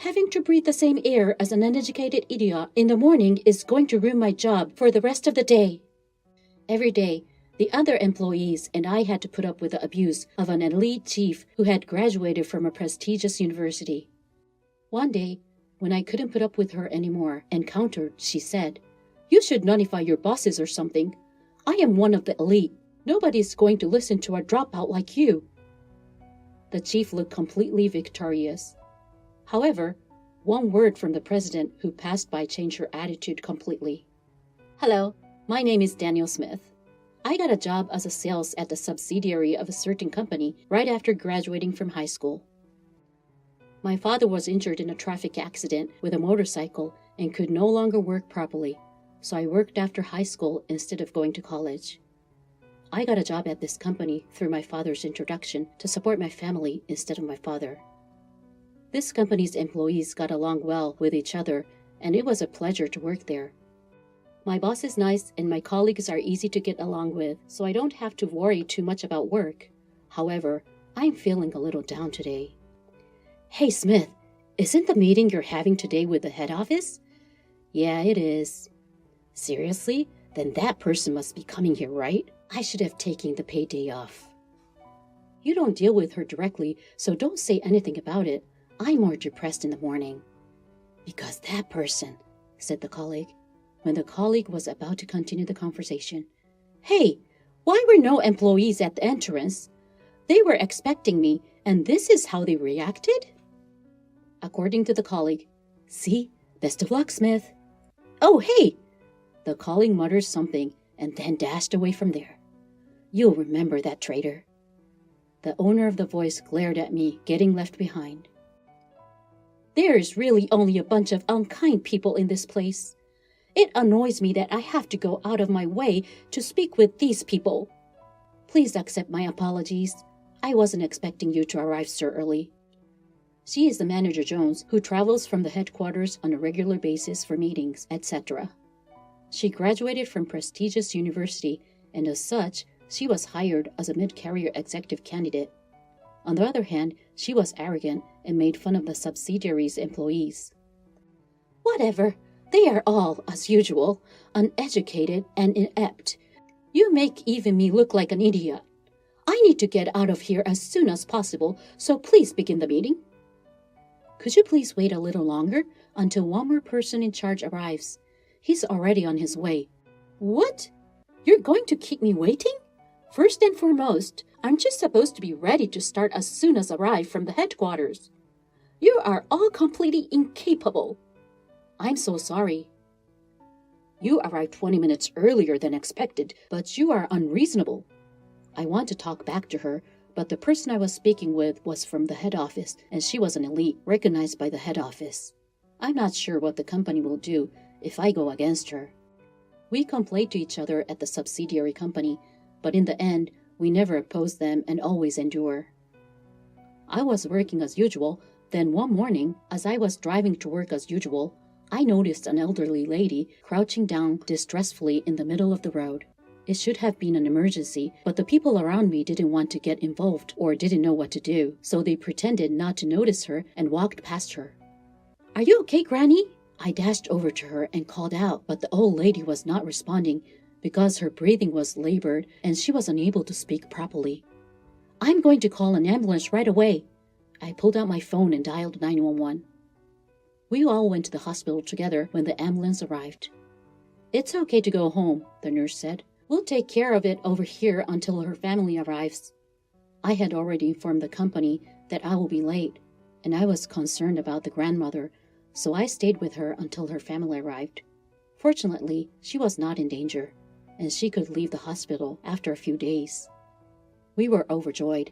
Having to breathe the same air as an uneducated idiot in the morning is going to ruin my job for the rest of the day. Every day, the other employees and I had to put up with the abuse of an elite chief who had graduated from a prestigious university. One day, when I couldn't put up with her anymore and countered, she said, "You should notify your bosses or something. I am one of the elite. Nobody's going to listen to a dropout like you." The chief looked completely victorious. However, one word from the president who passed by changed her attitude completely. "Hello, my name is Daniel Smith. I got a job as a sales at the subsidiary of a certain company right after graduating from high school. My father was injured in a traffic accident with a motorcycle and could no longer work properly, so I worked after high school instead of going to college. I got a job at this company through my father's introduction to support my family instead of my father. This company's employees got along well with each other, and it was a pleasure to work there. My boss is nice and my colleagues are easy to get along with, so I don't have to worry too much about work. However, I'm feeling a little down today." "Hey Smith, isn't the meeting you're having today with the head office?" "Yeah, it is." "Seriously? Then that person must be coming here, right? I should have taken the paid day off." "You don't deal with her directly, so don't say anything about it. I'm more depressed in the morning." "Because that person," said the colleague, when the colleague was about to continue the conversation. "Hey, why were no employees at the entrance? They were expecting me, and this is how they reacted?" According to the colleague, "See, best of luck, Smith." "Oh, hey!" The colleague muttered something and then dashed away from there. "You'll remember that traitor." The owner of the voice glared at me, getting left behind. "There is really only a bunch of unkind people in this place. It annoys me that I have to go out of my way to speak with these people. Please accept my apologies. I wasn't expecting you to arrive so early." She is the manager Jones, who travels from the headquarters on a regular basis for meetings, etc. She graduated from prestigious university, and as such, she was hired as a mid-career executive candidate. On the other hand, she was arrogant and made fun of the subsidiary's employees. "Whatever. They are all, as usual, uneducated and inept. You make even me look like an idiot. I need to get out of here as soon as possible, so please begin the meeting." "Could you please wait a little longer until one more person in charge arrives? He's already on his way." "What? You're going to keep me waiting? First and foremost, aren't you supposed to be ready to start as soon as arrive from the headquarters? You are all completely incapable." "I'm so sorry." "You arrived 20 minutes earlier than expected, but you are unreasonable." I want to talk back to her, but the person I was speaking with was from the head office, and she was an elite, recognized by the head office. I'm not sure what the company will do if I go against her. We complained to each other at the subsidiary company, but in the end, we never oppose them and always endure. I was working as usual, then one morning, as I was driving to work as usual, I noticed an elderly lady crouching down distressfully in the middle of the road. It should have been an emergency, but the people around me didn't want to get involved or didn't know what to do, so they pretended not to notice her and walked past her. "Are you okay, Granny?" I dashed over to her and called out, but the old lady was not responding because her breathing was labored and she was unable to speak properly. "I'm going to call an ambulance right away." I pulled out my phone and dialed 911. We all went to the hospital together when the ambulance arrived. "It's okay to go home," the nurse said. "We'll take care of it over here until her family arrives." I had already informed the company that I will be late, and I was concerned about the grandmother, so I stayed with her until her family arrived. Fortunately, she was not in danger, and she could leave the hospital after a few days. We were overjoyed.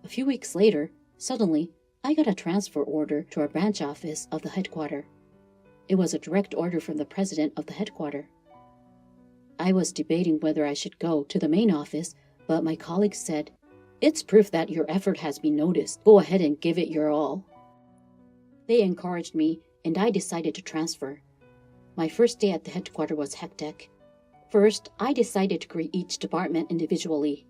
A few weeks later, suddenly, I got a transfer order to a branch office of the headquarters. It was a direct order from the president of the headquarters. I was debating whether I should go to the main office, but my colleagues said, "It's proof that your effort has been noticed. Go ahead and give it your all." They encouraged me, and I decided to transfer. My first day at the headquarters was hectic. First, I decided to greet each department individually.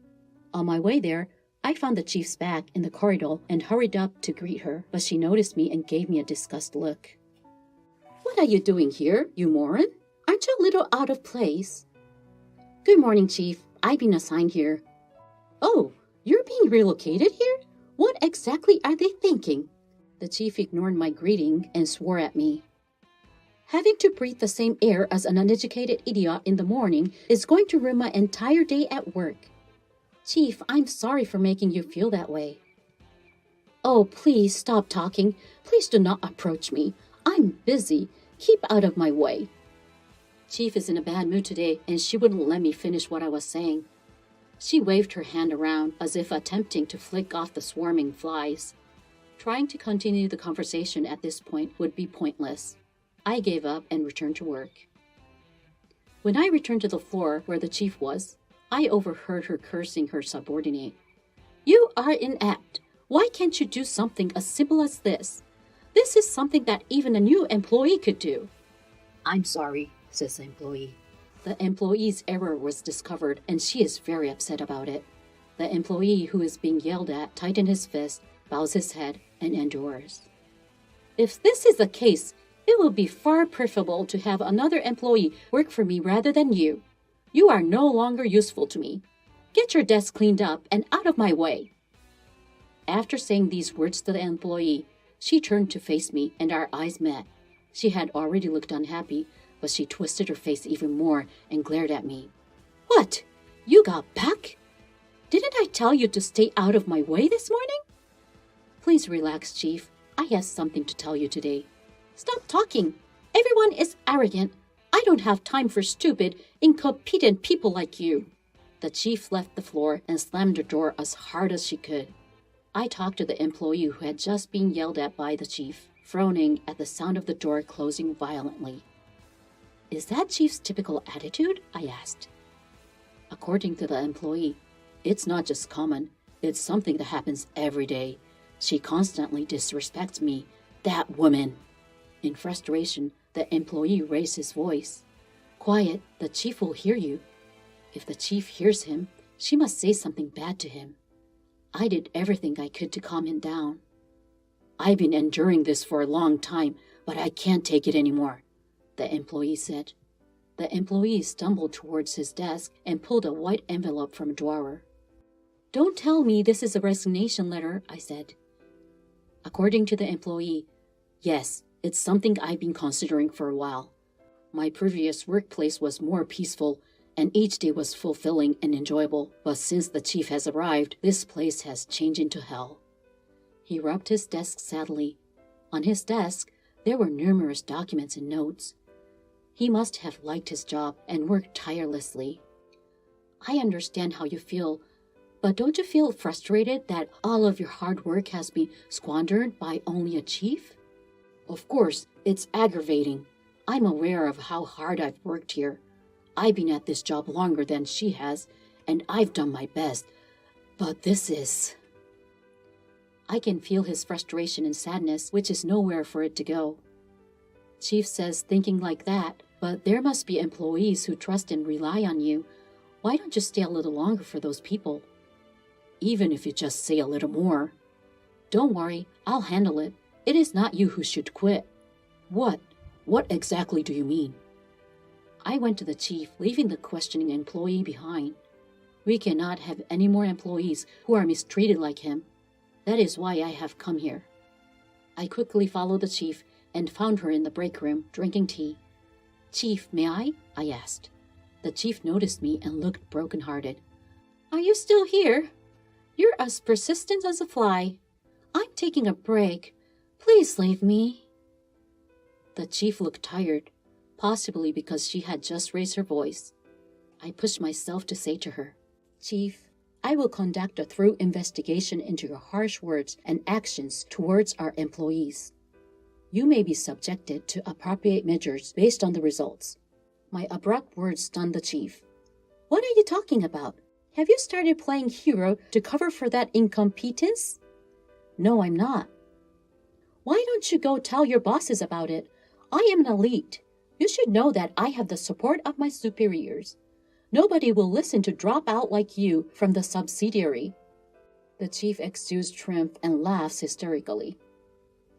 On my way there, I found the chief's bag in the corridor and hurried up to greet her, but she noticed me and gave me a disgusted look. "What are you doing here, you moron? Aren't you a little out of place?" "Good morning, Chief. I've been assigned here." "Oh, you're being relocated here? What exactly are they thinking?" The chief ignored my greeting and swore at me. "Having to breathe the same air as an uneducated idiot in the morning is going to ruin my entire day at work." "Chief, I'm sorry for making you feel that way." "Oh, please stop talking. Please do not approach me. I'm busy. Keep out of my way." Chief is in a bad mood today, and she wouldn't let me finish what I was saying. She waved her hand around as if attempting to flick off the swarming flies. Trying to continue the conversation at this point would be pointless. I gave up and returned to work. When I returned to the floor where the chief was, I overheard her cursing her subordinate. "You are inept. Why can't you do something as simple as this? This is something that even a new employee could do." "I'm sorry," says the employee. The employee's error was discovered, and she is very upset about it. The employee who is being yelled at tightens his fist, bows his head, and endures. "If this is the case, it will be far preferable to have another employee work for me rather than you. You are no longer useful to me. Get your desk cleaned up and out of my way." After saying these words to the employee, she turned to face me and our eyes met. She had already looked unhappy, but she twisted her face even more and glared at me. "What? You got back? Didn't I tell you to stay out of my way this morning?" "Please relax, Chief. I have something to tell you today." "Stop talking. Everyone is arrogant. I don't have time for stupid, incompetent people like you." The chief left the floor and slammed the door as hard as she could. I talked to the employee who had just been yelled at by the chief, frowning at the sound of the door closing violently. "Is that chief's typical attitude?" I asked. According to the employee, "It's not just common. It's something that happens every day. She constantly disrespects me. That woman." In frustration, the employee raised his voice. "Quiet, the chief will hear you." If the chief hears him, she must say something bad to him. I did everything I could to calm him down. "I've been enduring this for a long time, but I can't take it anymore," the employee said. The employee stumbled towards his desk and pulled a white envelope from a drawer. "Don't tell me this is a resignation letter," I said. According to the employee, "Yes, it's something I've been considering for a while. My previous workplace was more peaceful, and each day was fulfilling and enjoyable, but since the chief has arrived, this place has changed into hell." He rubbed his desk sadly. On his desk, there were numerous documents and notes. He must have liked his job and worked tirelessly. "I understand how you feel, but don't you feel frustrated that all of your hard work has been squandered by only a chief?" "Of course, it's aggravating. I'm aware of how hard I've worked here. I've been at this job longer than she has, and I've done my best. But this is..." I can feel his frustration and sadness, which is nowhere for it to go. Chief says thinking like that, but there must be employees who trust and rely on you. Why don't you stay a little longer for those people? Even if you just say a little more. "Don't worry, I'll handle it. It is not you who should quit." "What? What exactly do you mean?" I went to the chief, leaving the questioning employee behind. "We cannot have any more employees who are mistreated like him. That is why I have come here." I quickly followed the chief and found her in the break room drinking tea. "Chief, may I?" I asked. The chief noticed me and looked broken-hearted. "Are you still here? You're as persistent as a fly. I'm taking a break. Please leave me." The chief looked tired, possibly because she had just raised her voice. I pushed myself to say to her, "Chief, I will conduct a thorough investigation into your harsh words and actions towards our employees. You may be subjected to appropriate measures based on the results." My abrupt words stunned the chief. "What are you talking about? Have you started playing hero to cover for that incompetence?" "No, I'm not." "Why don't you go tell your bosses about it? I am an elite. You should know that I have the support of my superiors. Nobody will listen to drop out like you from the subsidiary." The chief exudes triumph and laughs hysterically.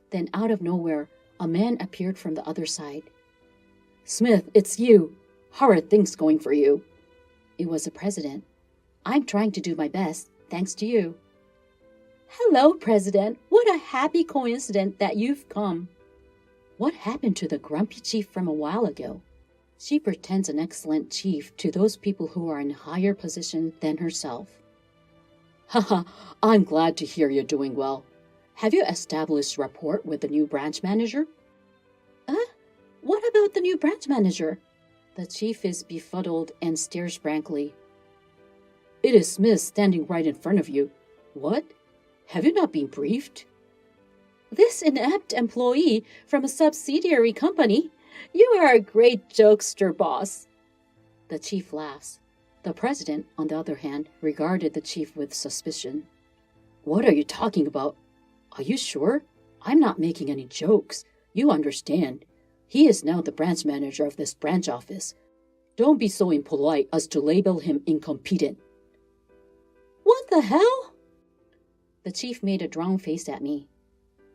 Then out of nowhere, a man appeared from the other side. "Smith, it's you. How are things going for you?" It was the president. "I'm trying to do my best, thanks to you." "Hello, President. What a happy coincidence that you've come." What happened to the grumpy chief from a while ago? She pretends an excellent chief to those people who are in higher position than herself. "Haha, I'm glad to hear you're doing well. Have you established rapport with the new branch manager?" What about the new branch manager?" The chief is befuddled and stares blankly. "It is Smith standing right in front of you. What? Have you not been briefed?" "This inept employee from a subsidiary company? You are a great jokester, boss." The chief laughs. The president, on the other hand, regarded the chief with suspicion. "What are you talking about? Are you sure? I'm not making any jokes. You understand. He is now the branch manager of this branch office. Don't be so impolite as to label him incompetent." "What the hell?" The chief made a drawn face at me.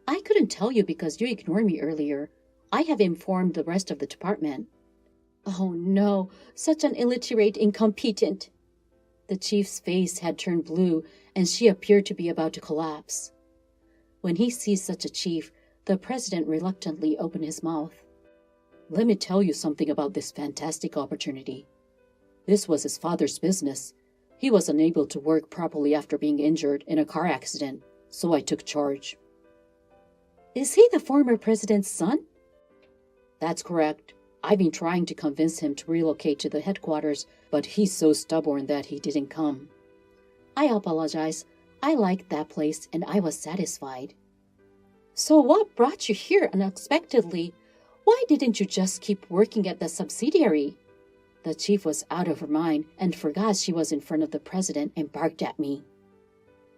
"I couldn't tell you because you ignored me earlier. I have informed the rest of the department." Oh no, such an illiterate incompetent. The chief's face had turned blue, and she appeared to be about to collapse. When he sees such a chief, the president reluctantly opened his mouth. "Let me tell you something about this fantastic opportunity. This was his father's business. He was unable to work properly after being injured in a car accident, so I took charge." "Is he the former president's son?" "That's correct. I've been trying to convince him to relocate to the headquarters, but he's so stubborn that he didn't come." "I apologize. I liked that place and I was satisfied." "So what brought you here unexpectedly? Why didn't you just keep working at the subsidiary?" The chief was out of her mind and forgot she was in front of the president and barked at me.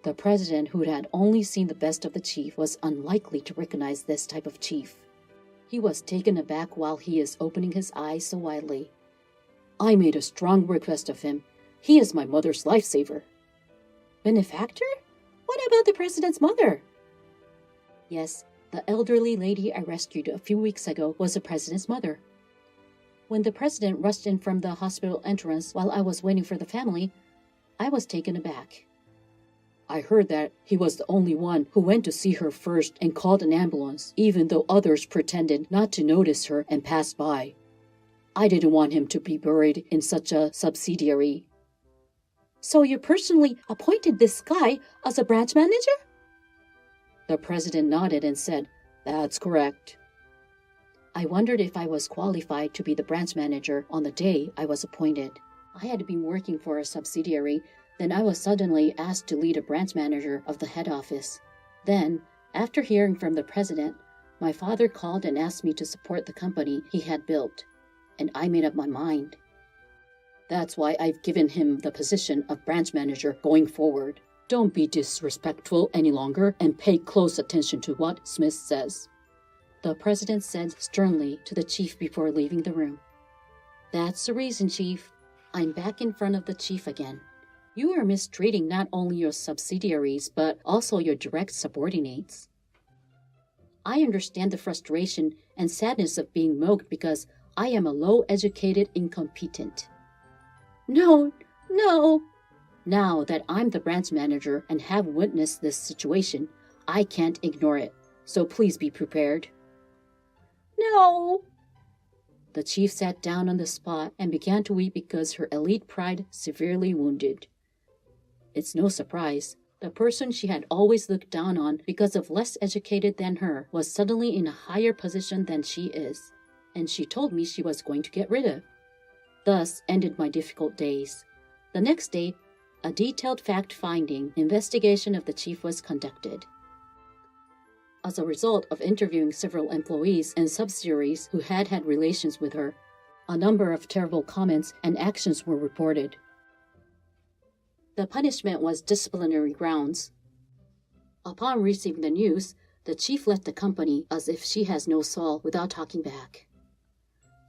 The president, who had only seen the best of the chief, was unlikely to recognize this type of chief. He was taken aback while he is opening his eyes so widely. "I made a strong request of him. He is my mother's lifesaver." "Benefactor? What about the president's mother?" "Yes, the elderly lady I rescued a few weeks ago was the president's mother." When the president rushed in from the hospital entrance while I was waiting for the family, I was taken aback. "I heard that he was the only one who went to see her first and called an ambulance, even though others pretended not to notice her and passed by. I didn't want him to be buried in such a subsidiary." "So you personally appointed this guy as a branch manager?" The president nodded and said, "That's correct." I wondered if I was qualified to be the branch manager on the day I was appointed. I had been working for a subsidiary. Then I was suddenly asked to lead a branch manager of the head office. Then, after hearing from the president, my father called and asked me to support the company he had built, and I made up my mind. That's why I've given him the position of branch manager going forward. Don't be disrespectful any longer and pay close attention to what Smith says," the president said sternly to the chief before leaving the room. "That's the reason, Chief. I'm back in front of the chief again. You are mistreating not only your subsidiaries, but also your direct subordinates. I understand the frustration and sadness of being mocked because I am a low-educated incompetent. No. Now that I'm the branch manager and have witnessed this situation, I can't ignore it, so please be prepared." "No." The chief sat down on the spot and began to weep because her elite pride severely wounded. It's no surprise. The person she had always looked down on because of less educated than her was suddenly in a higher position than she is, and she told me she was going to get rid of. Thus ended my difficult days. The next day, a detailed fact-finding investigation of the chief was conducted. As a result of interviewing several employees and subsidiaries who had had relations with her, a number of terrible comments and actions were reported. The punishment was disciplinary grounds. Upon receiving the news, the chief left the company as if she has no soul without talking back.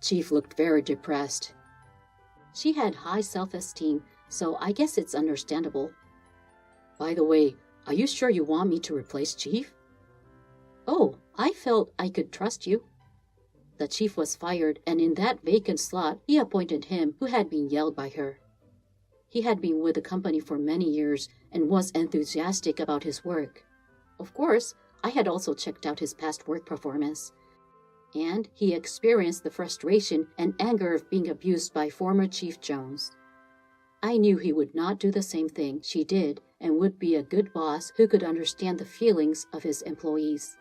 Chief looked very depressed. She had high self-esteem, so I guess it's understandable. By the way, Are you sure you want me to replace Chief? Oh, I felt I could trust you. The chief was fired, and in that vacant slot, he appointed him who had been yelled by her. He had been with the company for many years and was enthusiastic about his work. Of course, I had also checked out his past work performance, and he experienced the frustration and anger of being abused by former Chief Jones. I knew he would not do the same thing she did and would be a good boss who could understand the feelings of his employees.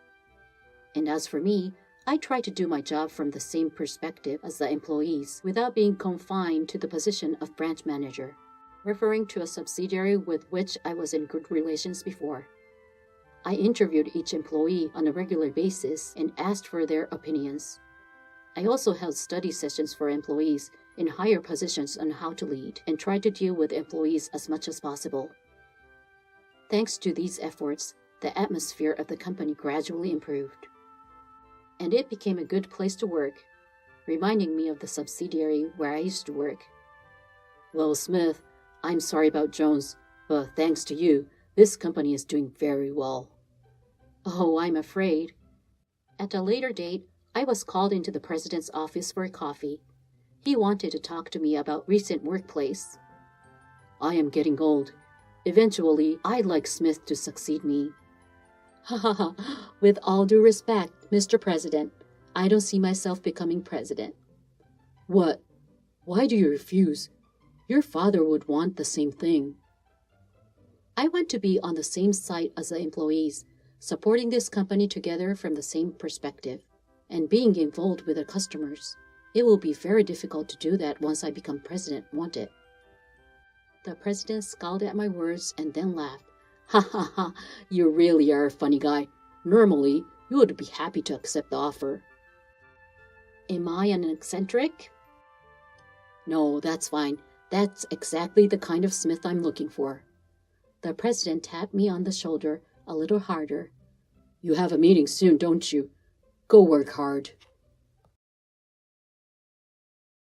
And as for me, I tried to do my job from the same perspective as the employees without being confined to the position of branch manager, referring to a subsidiary with which I was in good relations before. I interviewed each employee on a regular basis and asked for their opinions. I also held study sessions for employees in higher positions on how to lead and tried to deal with employees as much as possible. Thanks to these efforts, the atmosphere of the company gradually improved, and it became a good place to work, reminding me of the subsidiary where I used to work. Well, Smith, I'm sorry about Jones, but thanks to you, this company is doing very well. Oh, I'm afraid. At a later date, I was called into the president's office for a coffee. He wanted to talk to me about recent workplace. I am getting old. Eventually, I'd like Smith to succeed me. Ha ha ha. With all due respect, Mr. President, I don't see myself becoming president. What? Why do you refuse? Your father would want the same thing. I want to be on the same side as the employees, supporting this company together from the same perspective, and being involved with the customers. It will be very difficult to do that once I become president, won't it? The president scowled at my words and then laughed. Ha ha ha, you really are a funny guy. Normally, you would be happy to accept the offer. Am I an eccentric? No, that's fine. That's exactly the kind of Smith I'm looking for. The president tapped me on the shoulder a little harder. You have a meeting soon, don't you? Go work hard.